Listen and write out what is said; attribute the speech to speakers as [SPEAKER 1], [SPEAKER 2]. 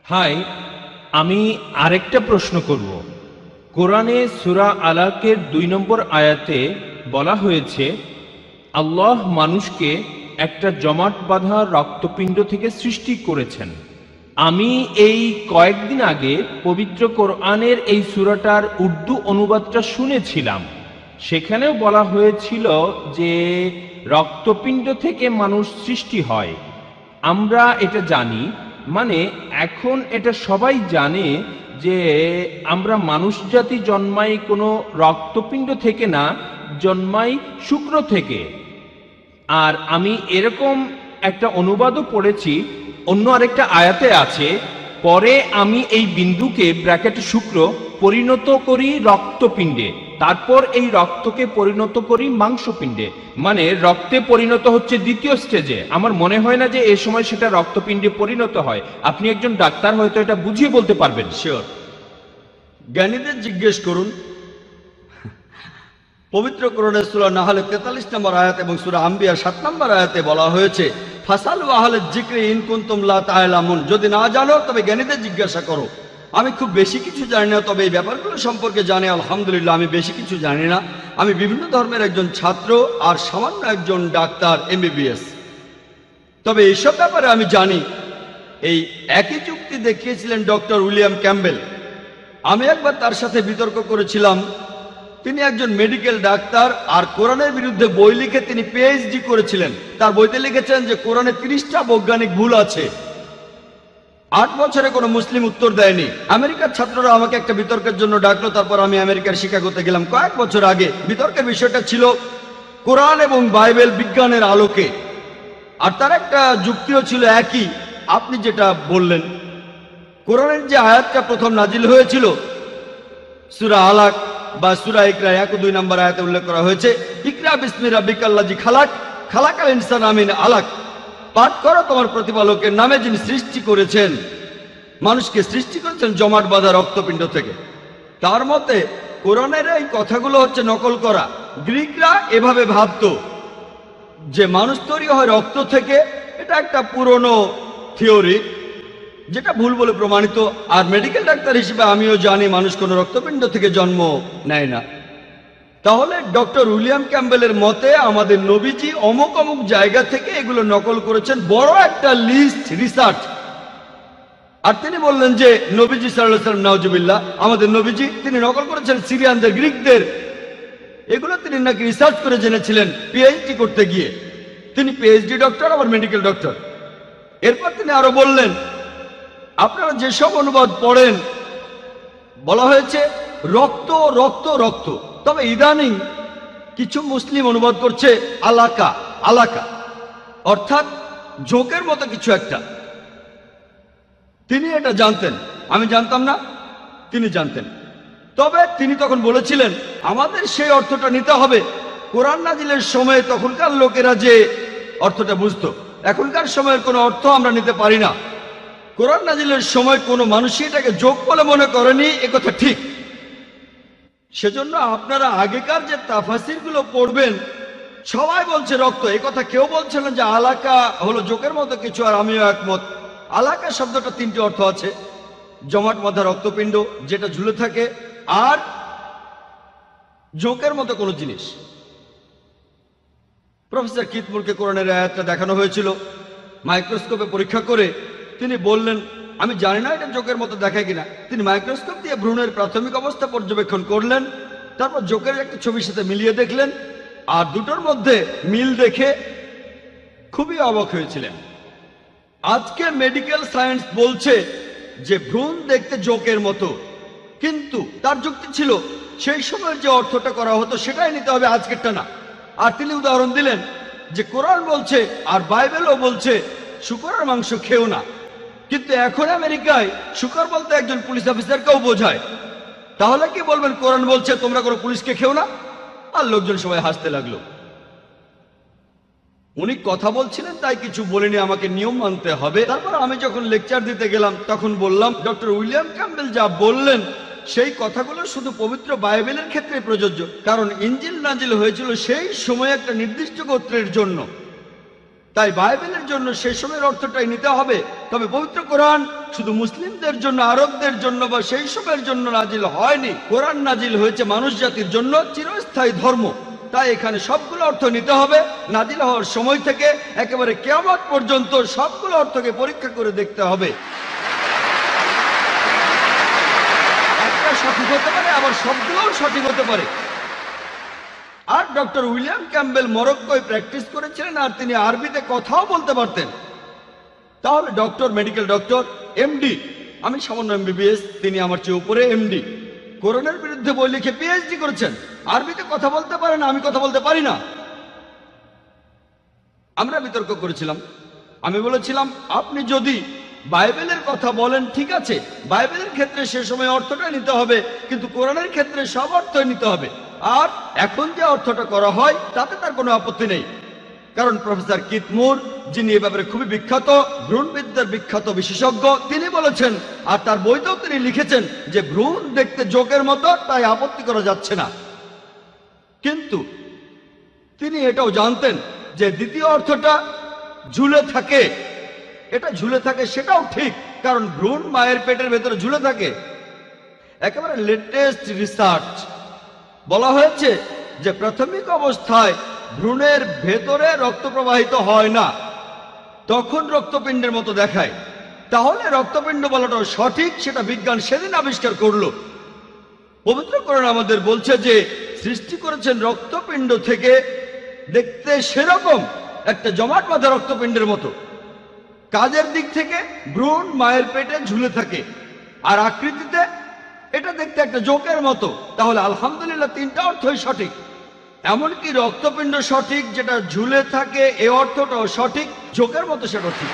[SPEAKER 1] High, আমি আরেকটা প্রশ্ন করব। কোরআনে সূরা আলাকের 2 নম্বর আয়াতে বলা হয়েছে আল্লাহ মানুষকে একটা জমাট বাঁধা রক্তপিণ্ড থেকে সৃষ্টি করেছেন। আমি এই কয়েকদিন আগে পবিত্র কোরআনের এই সূরাটার উর্দু অনুবাদটা শুনেছিলাম। সেখানেও বলা হয়েছিল যে রক্তপিণ্ড থেকে মানুষ সৃষ্টি হয়। আমরা এটা জানি, মানে এখন এটা সবাই জানে যে আমরা মানুষ জাতি জন্মাই কোনো রক্তপিণ্ড থেকে না, জন্মাই শুক্র থেকে। আর আমি এরকম একটা অনুবাদও পড়েছি, অন্য আরেকটা আয়াতে আছে, পরে আমি এই বিন্দুকে ব্র্যাকেটে শুক্র পরিণত করি রক্তপিণ্ডে, তারপর এই রক্তকে পরিণত করি মাংসপিণ্ডে। মানে রক্তে পরিণত হচ্ছে দ্বিতীয় স্টেজে। আমার মনে হয় না যে এই সময় সেটা রক্তপিণ্ডে পরিণত হয়। আপনি একজন ডাক্তার, হয়তো এটা বুঝিয়ে বলতে পারবেন।
[SPEAKER 2] শিওর, জ্ঞানীদের জিজ্ঞেস করুন। পবিত্র কোরআনে সূরা নাহলে 43 নম্বর আয়াত এবং সূরা আম্বিয়া 7 নম্বর আয়াতে বলা হয়েছে ফাসালু আহলে যিকরি ইন কুনতুম লা তা'লামুন, যদি না জানো তবে জ্ঞানীদের জিজ্ঞাসা করো। আমি খুব বেশি কিছু জানি না, তবে এই ব্যাপারগুলো সম্পর্কে জানি আলহামদুলিল্লাহ। আমি বেশি কিছু জানি না, আমি বিভিন্ন ধর্মের একজন ছাত্র আর সামান্য একজন ডাক্তার এমবিবিএস। তবে এইসব ব্যাপারে আমি জানি। এই একই যুক্তি দেখিয়েছিলেন ডক্টর উইলিয়াম ক্যাম্বেল। আমি একবার তার সাথে বিতর্ক করেছিলাম। তিনি একজন মেডিকেল ডাক্তার আর কোরআনের বিরুদ্ধে বই লিখে তিনি পিএইচডি করেছিলেন। তার বইতে লিখেছেন যে কোরআনে 30টা বৈজ্ঞানিক ভুল আছে। 8 বছরে কোনো মুসলিম উত্তর দেয়নি। আমেরিকার ছাত্ররা আমাকে একটা বিতর্কের জন্য ডাকলো, তারপর আমি আমেরিকার শিকাগোতে গেলাম কয়েক বছর আগে। বিতর্কের বিষয়টা ছিল কোরআন এবং বাইবেল বিজ্ঞানের আলোকে, আর তার একটা যুক্তিও ছিল একই, আপনি যেটা বললেন। কোরআনের যে আয়াতটা প্রথম নাজিল হয়েছিল সূরা আলাক বা সূরা ইকরা 1 ও 2 নম্বর আয়াতে উল্লেখ করা হয়েছে ইকরা বিসমি রাব্বিকাল্লাযী খালাক খালাকাল ইনসানা মিন আলাক, পাঠ করো তোমার প্রতিপালকের নামে যিনি সৃষ্টি করেছেন। মানুষকে সৃষ্টি করেছেন জমাট বাঁধা রক্তপিণ্ড থেকে। তার মতে কোরআনের এই কথাগুলো হচ্ছে নকল করা। গ্রিকরা এভাবে ভাবতো যে মানুষ তৈরি হয় রক্ত থেকে। এটা একটা পুরনো থিওরি যেটা ভুল বলে প্রমাণিত। আর মেডিকেল ডাক্তার হিসেবে আমিও জানি মানুষ কোনো রক্তপিণ্ড থেকে জন্ম নেয় না। তাহলে ডক্টর উইলিয়াম ক্যাম্বেলের মতে আমাদের নবীজি অমুক অমুক জায়গা থেকে এগুলো নকল করেছেন, বড় একটা লিস্ট রিসার্চ। আর তিনি বললেন যে নবীজি সাল্লাল্লাহু আলাইহি ওয়াসাল্লাম, নাউজুবিল্লাহ, আমাদের নবীজি তিনি নকল করেছেন সিরিয়ানদের, গ্রিকদের। এগুলো তিনি নাকি রিসার্চ করে জেনেছিলেন পিএইচডি করতে গিয়ে। তিনি পিএইচডি ডক্টর, আবার মেডিকেল ডক্টর। এরপর তিনি আরো বললেন আপনারা যেসব অনুবাদ পড়েন বলা হয়েছে রক্ত রক্ত রক্ত, তবে ইদানিং কিছু মুসলিম অনুবাদ করছে আলাকা আলাকা, অর্থাৎ জোকের মতো কিছু একটা। তিনি এটা জানতেন, আমি জানতাম না, তিনি জানতেন। তবে তিনি তখন বলেছিলেন আমাদের সেই অর্থটা নিতে হবে কোরআন নাজিলের সময় তখনকার লোকেরা যে অর্থটা বুঝতো। এখনকার সময়ের কোনো অর্থ আমরা নিতে পারি না। কোরআন নাজিলের সময় কোনো মানুষই এটাকে যোগ বলে মনে করেনি, একথা ঠিক। সেজন্য আপনারা আগেকার যে তাফাসিরগুলো পড়বেন সবাই বলছে রক্ত, একথা কেউ বলছে না যে আলাকা হলো জোকের মতো কিছু। আর আমিও একমত। আলাকা শব্দটা 3টি অর্থ আছে, জমাট বাঁধা রক্তপিণ্ড যেটা ঝুলে থাকে, আর জোকের মতো কোনো জিনিস। প্রফেসর কিতমুরকে কোরআনের আয়াতটা দেখানো হয়েছিল মাইক্রোস্কোপে পরীক্ষা করে। তিনি বললেন আমি জানি না এটা জোকের মতো দেখায় কিনা। তিনি মাইক্রোস্কোপ দিয়ে ভ্রূণের প্রাথমিক অবস্থা পর্যবেক্ষণ করলেন, তারপর জোকের একটা ছবির সাথে মিলিয়ে দেখলেন, আর দুটোর মধ্যে মিল দেখে খুবই অবাক হয়েছিলেন। আজকে মেডিকেল সায়েন্স বলছে যে ভ্রূণ দেখতে জোকের মতো, কিন্তু তার যুক্তি ছিল সেই সময়ের যে অর্থটা করা হতো সেটাই নিতে হবে, আজকেরটা না। আর তিনি উদাহরণ দিলেন যে কোরআন বলছে আর বাইবেলও বলছে শূকরের মাংস খেও না, কিন্তু এখন আমেরিকায় শূকর বলতে একজন পুলিশ অফিসারকেও বোঝায়। তাহলে কি বলবেন কোরআন বলছে তোমরা কোনো পুলিশকে খেও না? আর লোকজন সবাই হাসতে লাগলো। উনি কথা বলছিলেন তাই কিছু বলেনি, আমাকে নিয়ম মানতে হবে। তারপর আমি যখন লেকচার দিতে গেলাম তখন বললাম ডক্টর উইলিয়াম ক্যাম্বেল যা বললেন সেই কথাগুলো শুধু পবিত্র বাইবেলের ক্ষেত্রে প্রযোজ্য, কারণ ইনজিল নাজিল হয়েছিল সেই সময় একটা নির্দিষ্ট গোত্রের জন্য। তাই বাইবেলের জন্য সেই সময়ের অর্থটাই নিতে হবে। তবে পবিত্র কোরআন শুধু মুসলিমদের জন্য, আরবদের জন্য বা সেই সবের জন্য নাজিল হয়নি। কোরআন নাজিল হয়েছে মানুষ জাতির জন্য, চিরস্থায়ী ধর্ম। তাই এখানে সবগুলো অর্থ নিতে হবে। নাজিল হওয়ার সময় থেকে একেবারে কিয়ামত পর্যন্ত সবগুলো অর্থকে পরীক্ষা করে দেখতে হবে। একটা সঠিক হতে পারে, আবার সবগুলোও সঠিক হতে পারে। আর ডক্টর উইলিয়াম ক্যাম্বেল মরক্কোয় প্র্যাকটিস করেছিলেন, আর তিনি আরবিতে কথাও বলতে পারতেন। তাহলে ডক্টর, মেডিকেল ডক্টর, এমডি, আমি সামান্য এমবিবিএস, তিনি আমার চেয়ে উপরে এমডি, কোরআনের বিরুদ্ধে বই লিখে পিএইচডি করেছেন, আরবিতে কথা বলতে পারেন, আমি কথা বলতে পারি না। আমরা বিতর্ক করেছিলাম। আমি বলেছিলাম, আপনি যদি বাইবেলের কথা বলেন ঠিক আছে, বাইবেলের ক্ষেত্রে সে সময় অর্থটা নিতে হবে, কিন্তু কোরআনের ক্ষেত্রে সব অর্থই নিতে হবে। আর এখন যে অর্থটা করা হয় তাতে তার কোনো আপত্তি নেই, কারণ প্রফেসর কিথ মুর, যিনি এ ব্যাপারে খুবই বিখ্যাত, ভ্রূণবিদ্যার বিখ্যাত বিশেষজ্ঞ, তিনি বলেছেন, আর তার বইতেও তিনি লিখেছেন যে ভ্রূণ দেখতে জোকের মতো, তাই আপত্তি করা যাচ্ছে না। কিন্তু তিনি এটাও জানতেন যে দ্বিতীয় অর্থটা ঝুলে থাকে। এটা ঝুলে থাকে সেটাও ঠিক, কারণ ভ্রূণ মায়ের পেটের ভেতরে ঝুলে থাকে। একেবারে লেটেস্ট রিসার্চ বলা হয়েছে যে প্রাথমিক অবস্থায় ভ্রূণের ভেতরে রক্ত প্রবাহিত হয় না, তখন রক্তপিণ্ডের মতো দেখায়। তাহলে রক্তপিণ্ড বলাটাও সঠিক, সেটা বিজ্ঞান সেদিন আবিষ্কার করলো। পবিত্র কোরআন আমাদের বলছে যে সৃষ্টি করেছেন রক্তপিণ্ড থেকে, দেখতে সেরকম একটা জমাট বাঁধা রক্তপিণ্ডের মতো। কাজের দিক থেকে ভ্রূণ মায়ের পেটে ঝুলে থাকে, আর আকৃতিতে এটা দেখতে একটা জোকের মতো। তাহলে আলহামদুলিল্লাহ, তিনটা অর্থই সঠিক। এমনকি রক্তপিণ্ড সঠিক, যেটা ঝুলে থাকে এ অর্থটাও সঠিক, জোকের মতো সেটা ঠিক।